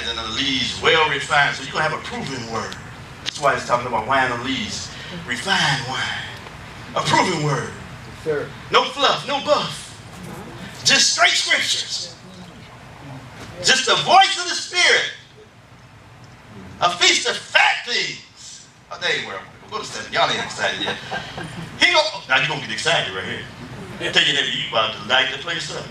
and the lees well refined. So you're going to have a proven word. That's why it's talking about wine and lees. Refined wine. A proven word. Sure. No fluff, no buff. Just straight scriptures. Just the voice of the Spirit. A feast of fat things. Oh, there you were. Go to 7. Y'all ain't excited yet. Now you're going to get excited right here. I'll tell you that you about to light the place up.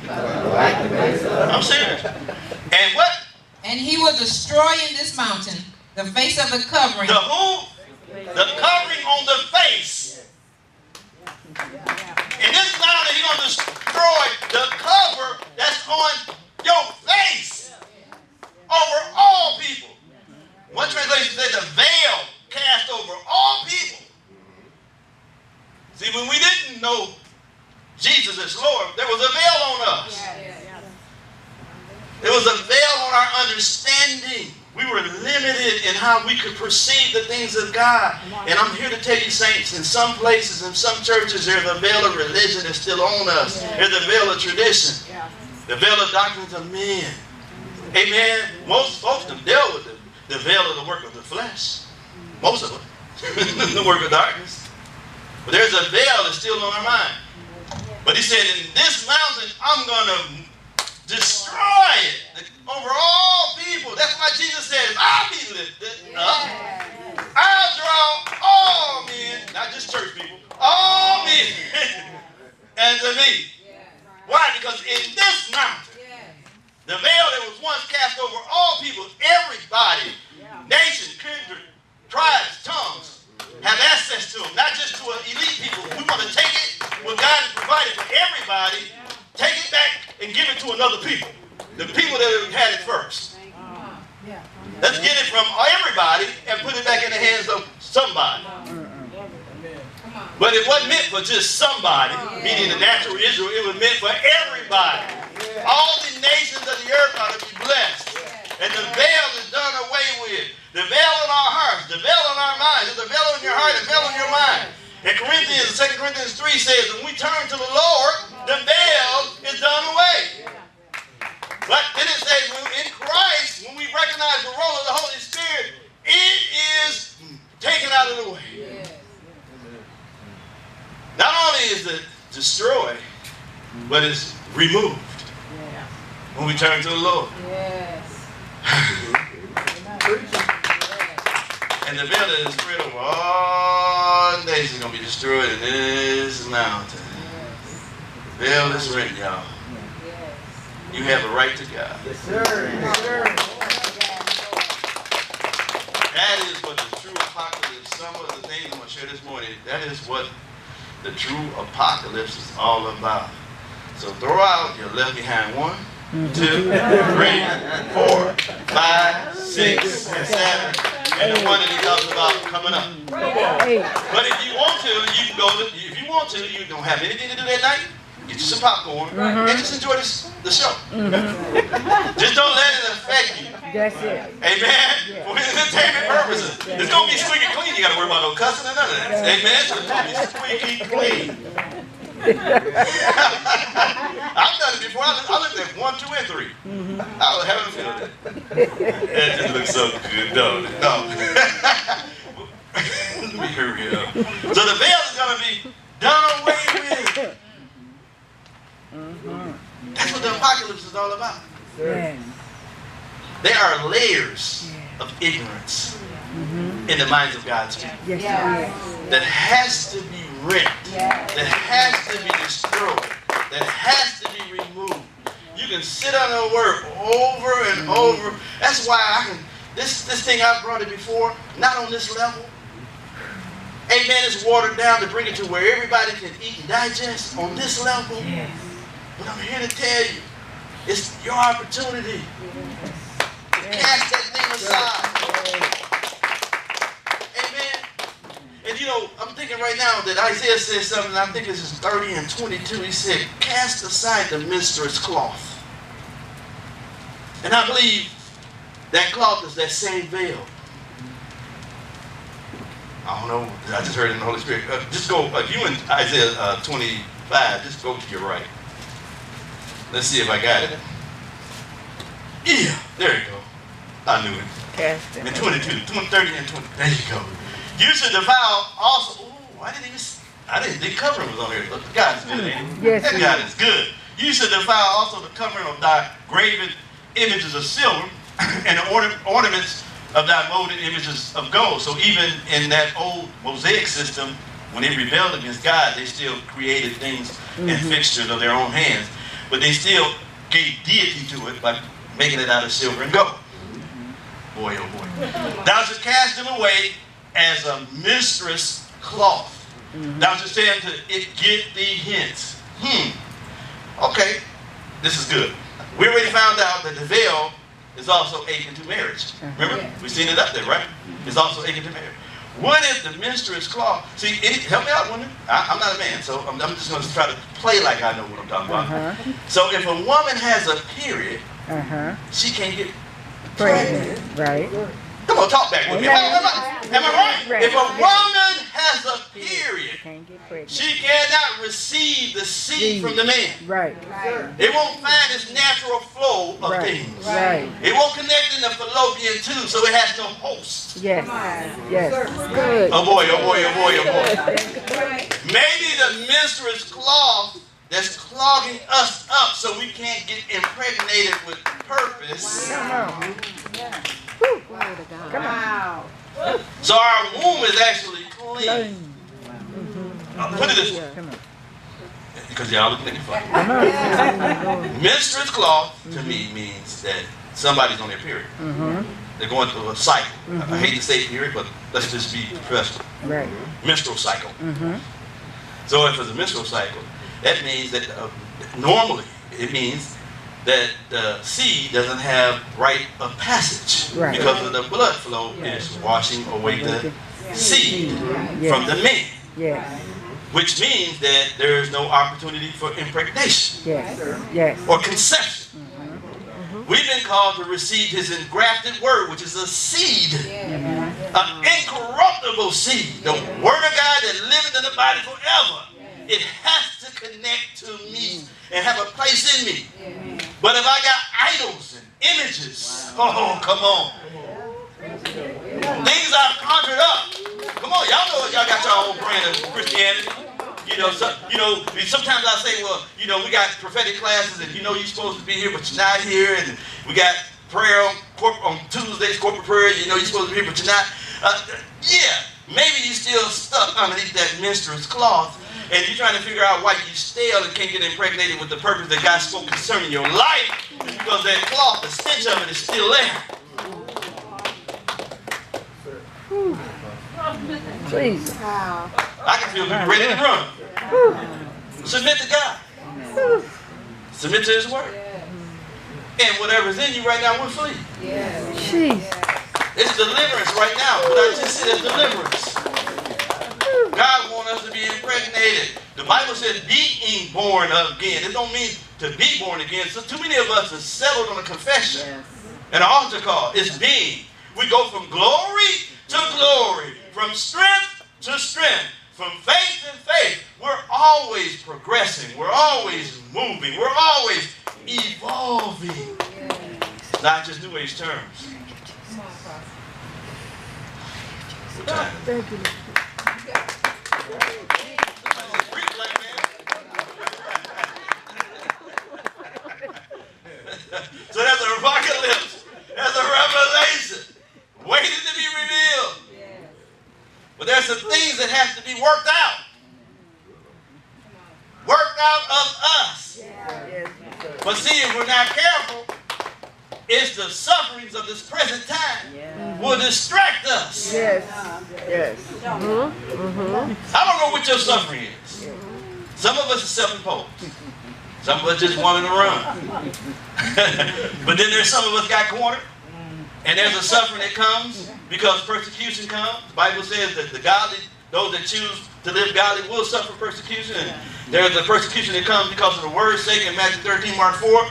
I'm serious. And what? And he will destroy in this mountain the face of the covering. The who? The covering on the face. In this mountain, he's going to destroy the cover that's on your face over all people. One translation said the veil cast over all people. See, when we didn't know Jesus is Lord, there was a veil on us. There was a veil on our understanding. We were limited in how we could perceive the things of God. And I'm here to tell you, saints, in some places, in some churches, there's a veil of religion that's still on us. There's a veil of tradition. The veil of doctrines of men. Amen. Most folks have dealt with the veil of the work of the flesh. Most of them. The work of darkness. But there's a veil that's still on our mind. But he said, in this mountain, I'm going to destroy it over all people. That's why Jesus said, if I'll be lifted up, I'll draw all men, not just church people, all men unto me. Why? Because in this mountain, the veil that was once cast over all people, everybody, nation, kindred, tribes, tongues, have access to them, not just to elite people. We want to take it, what God has provided for everybody, take it back and give it to another people. The people that have had it first. Let's get it from everybody and put it back in the hands of somebody. But it wasn't meant for just somebody, meaning the natural Israel. It was meant for everybody. All the nations of the earth are to be blessed. And the veil is done away with. The veil in our hearts, the veil in our minds. There's a veil in your heart, a veil in your mind. And 2 Corinthians 3 says, when we turn to the Lord, the veil is done away. But then it says, in Christ, when we recognize the role of the Holy Spirit, it is taken out of the way. Not only is it destroyed, but it's removed when we turn to the Lord. And the veil that is spread over all nations is going to be destroyed in this mountain. The veil is rent, y'all. You have a right to God. Yes, sir. Yes, sir. That is what the true apocalypse, some of the things I'm going to share this morning, that is what the true apocalypse is all about. So throw out your left behind 1, 2, 3, 4, 5, 6, and 7. And the one that he talks about coming up. But if you want to, you can go to, if you want to, you don't have anything to do that night, get you some popcorn, and just enjoy the show. Just don't let it affect you. That's it. Amen? For entertainment purposes. It's going to be squeaky clean. You got to worry about no cussing and none of that. Amen? So it's going to be squeaky clean. I've done it before. I looked at 1, 2, and 3. I was having a field day. That just looks so good, don't it? No. Let me hurry up. So the veil is going to be done away with. That's what the apocalypse is all about. Yes. There are layers of ignorance in the minds of God's people. That has to be rent. That has to be destroyed. That has to be removed. You can sit on the word over and over. That's why I can, this thing I've brought it before, not on this level. Amen, it's watered down to bring it to where everybody can eat and digest on this level. But I'm here to tell you, it's your opportunity to cast that thing aside. Amen. And you know, I'm thinking right now that Isaiah says something, I think it's 30 and 22. He said, cast aside the minstrel's cloth. And I believe that cloth is that same veil. I don't know, I just heard it in the Holy Spirit. Just go, if you in Isaiah 25, just go to your right. Let's see if I got it. Yeah, there you go. I knew it. Cast And 22, 30 and 20. There you go. You should defile also. Ooh, I didn't think covering was on here. Look, God is good, ain't he? Yes, That God is good. You should defile also the covering of thy graven images of silver and the ornaments of thy molded images of gold. So even in that old Mosaic system, when they rebelled against God, they still created things and fixtures of their own hands. But they still gave deity to it by making it out of silver and gold. Boy, oh boy. Thou shalt cast them away as a mistress cloth. Thou shalt say unto it, get thee hence. Okay, this is good. We already found out that the veil is also akin to marriage. Remember? We've seen it up there, right? It's also akin to marriage. What if the mistress cloth? See, help me out, woman. I'm not a man, so I'm just going to try to play like I know what I'm talking about. So if a woman has a period, she can't get pregnant. Right. Come on, talk back with me. Am I right? If a woman has a period, she cannot receive the seed from the man. Right. It won't find its natural flow of things. Right. It won't connect in the fallopian tube, so it has no host. Yes. Yes. Good. Oh boy, oh boy, oh boy, oh boy. Maybe the menstruous cloth that's clogging us up so we can't get impregnated with purpose. Come on. Come on. So our womb is actually clean. Put it this way. Because y'all look thinking funny. Menstruous cloth to me means that somebody's on their period. They're going through a cycle. I hate to say period, but let's just be professional. Right. Menstrual cycle. So if it's a menstrual cycle, that means that normally it means that the seed doesn't have rite of passage because of the blood flow is washing away the seed from the man. Yes. Which means that there is no opportunity for impregnation or conception. We've been called to receive his engrafted word, which is a seed, an incorruptible seed, the word of God that liveth in the body forever. It has to connect to me and have a place in me. But if I got idols and images, oh, come on. Things I've conjured up. Come on, y'all know y'all got your own brand of Christianity. Sometimes I say, well, we got prophetic classes and you're supposed to be here, but you're not here. And we got prayer on Tuesdays, corporate prayer, you're supposed to be here, but you're not. Maybe you're still stuck underneath that menstruous cloth. And you're trying to figure out why you stale and can't get impregnated with the purpose that God spoke concerning your life. Because that cloth, the stench of it is still there. Jesus. I can feel people ready to run. Submit to God. Submit to his word. And whatever's in you right now will flee. Jeez. It's deliverance right now. But I just said deliverance. God wants us to be impregnated. The Bible says being born again. It don't mean to be born again. So too many of us are settled on a confession and an altar call. It's being. We go from glory to glory, from strength to strength, from faith to faith. We're always progressing. We're always moving. We're always evolving. Not just New Age terms. What time is it? So there's a apocalypse, there's a revelation waiting to be revealed. But there's some things that have to be worked out of us. But see, if we're not careful, it's the sufferings of this present time will distract us. I don't know what your suffering is. Some of us are self-imposed. Some of us just wanted to run. But then there's some of us got cornered. And there's a suffering that comes because persecution comes. The Bible says that the godly, those that choose to live godly will suffer persecution. And there's a persecution that comes because of the word's sake in Matthew 13, Mark 4.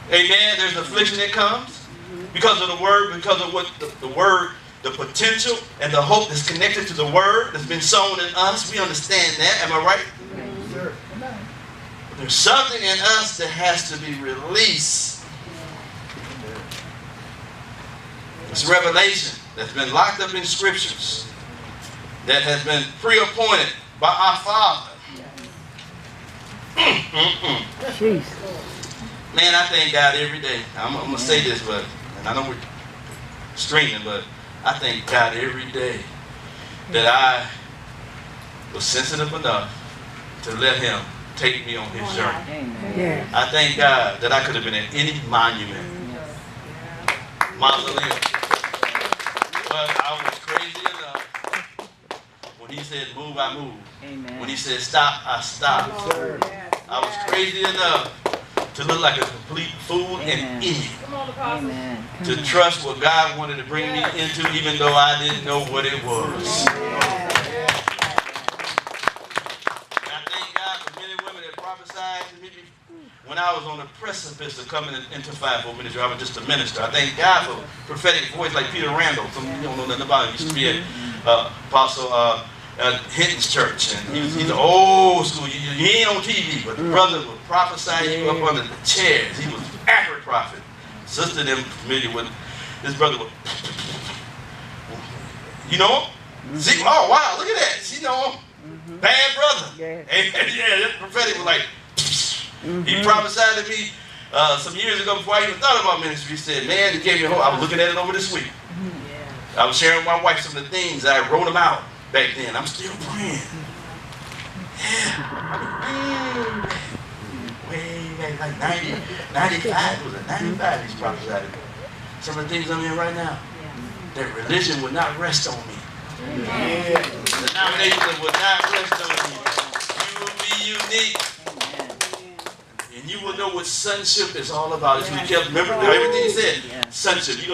Amen. There's affliction that comes because of the word, because of what the word, the potential and the hope that's connected to the word that's been sown in us. We understand that. Am I right? Sure. There's something in us that has to be released. It's revelation that's been locked up in scriptures that has been pre-appointed by our Father. Jesus. Man, I thank God every day. I'm going to say this, but, and I know we're streaming, but I thank God every day that I was sensitive enough to let Him take me on His journey. Yes. I thank God that I could have been at any monument, mausoleum, but I was crazy enough. When He said move, I moved. Amen. When He said stop, I stopped. I was crazy enough to look like a complete fool and idiot. Amen. To trust what God wanted to bring me into, even though I didn't know what it was. And I thank God for men and women that prophesied to me when I was on the precipice of coming into fivefold ministry. I was just a minister. I thank God for prophetic voice like Peter Randall. Some of you don't know nothing about him. He used to be at Apostle Hinton's church, and he's an old school. He ain't on TV, but the brother would prophesy you up under the chairs. He was an accurate prophet. Sister them familiar with this brother. You know him? See, oh wow, look at that. She know him. Bad brother. Yeah. Yeah, that prophetic was like. He prophesied to me some years ago before I even thought about ministry. He said, "Man, he gave me hope." I was looking at it over this week. I was sharing with my wife some of the things. I wrote them out back then. I'm still praying. Yeah. Way back, like 90, 95. Was it 95 he's prophesied to me? Some of the things I'm in right now. That religion would not rest on me. The denomination would not rest on me. You will be unique. And you will know what sonship is all about. If you kept, remember everything he said, sonship. You